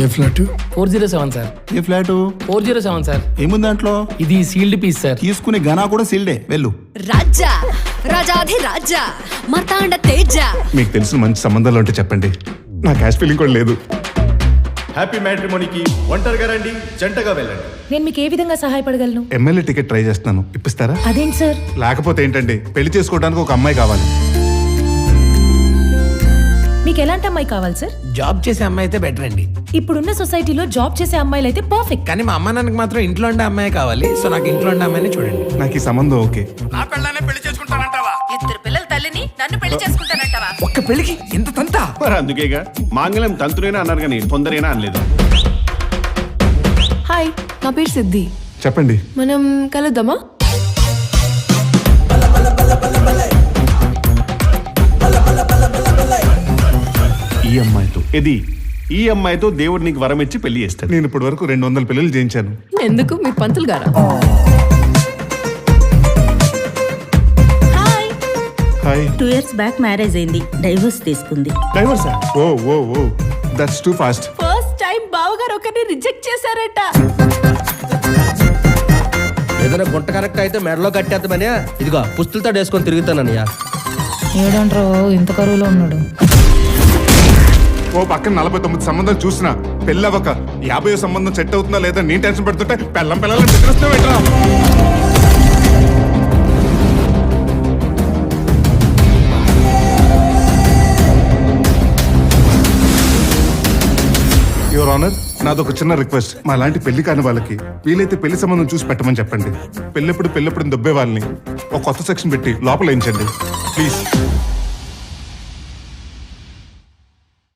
ఏ flat? 407 sir. ఏ flat? 407 sir. ఏముంది దాంట్లో? ఇది సీల్డ్ పీస్ సార్. తీసుకునే గనా కూడా సీల్డే. వెళ్ళు. రాజా రాజాధి రాజా మార్తాండ తేజ. మీకు తెలిసిన మంచి సంబంధాలు ఉంటే చెప్పండి, నా క్యాష్ ఫీలింగ్ కూడా లేదు. హ్యాపీ మ్యాట్రిమోనీకి ఒంటరిగా రండి, జంటగా వెళ్ళండి. నేను మీకు ఏ విధంగా సహాయపడగలను? ఎమ్మెల్యే టికెట్ ట్రై చేస్తున్నాను, ఇప్పిస్తారా? అదేంటి సార్? లేకపోతే ఏంటండి, పెళ్లి చేసుకోవడానికి ఒక అమ్మాయి కావాలి. మీకు ఎలాంటి అమ్మాయి కావాలి సార్? జాబ్ చేసే అమ్మాయి అయితే బెటర్ అండి. ఇప్పుడున్న సొసైటీలో జాబ్ చేసే అమ్మాయిలు అయితే పర్ఫెక్ట్. కానీ మా అమ్మ నాన్నకి మాత్రం ఇంట్లో ఉండే అమ్మాయి కావాలి. సో నాకు ఇంట్లో ఉండే అమ్మాయిని చూడండి. నాకు ఈ సంబంధం ఓకే. నా పెళ్ళానే పెళ్లి చేసుకుంటానంటావా? ఇద్దరు పిల్లల తల్లిని నన్ను పెళ్లి చేసుకుంటానంటావా? ఒక్క పెళ్లికి ఎంత తంత? మరి అందుకేగా మాంగళ్యం తంతునైనా అన్నారు కానీ తొందరైనా అనలేదు. హాయ్, నా పేరు సిద్ధి. చెప్పండి. మనం కలుద్దామా? ఈ అమ్మాయితో ఈ అమ్మాయితో దేవుడు నీకు వరం ఇచ్చి పెళ్లి చేస్తాడు. నేను ఇప్పటి వరకు 200 పెళ్లిళ్ళు చేయించాను. ఎందుకు, మీరు పంతులు గారా? హాయ్. 2 years బ్యాక్ మ్యారేజ్ అయింది, డైవర్స్ తీసుకుంది. డైవర్సా? Oh oh oh that's too fast. First time బావగారు ఒకరిని రిజెక్ట్ చేశారట. ఏదైనా గుంట కరెక్ట్ అయితే మెడలో కట్టేద్దామని ఇదిగో పుస్తులతో వేసుకొని తిరుగుతానయ్యా. ఏడంట్రో ఇంత కరువులో ఉన్నాడు. ఓ పక్కన 49 సంబంధాలు చూసినా పెళ్ళి అవ్వక 50 సంబంధం సెట్ అవుతుందా లేదా నేను టెన్షన్ పెడుతుంటే పిల్లలని నిద్రస్తున్నావేట్రా? యువర్ ఆనర్, నాదొక చిన్న రిక్వెస్ట్. మా లాంటి పెళ్లి కాని వాళ్ళకి వీలైతే పెళ్లి సంబంధం చూసి పెట్టమని చెప్పండి. పెళ్ళెప్పుడు దొబ్బే వాళ్ళని ఒక కొత్త సెక్షన్ పెట్టి లోపల వేయించండి ప్లీజ్.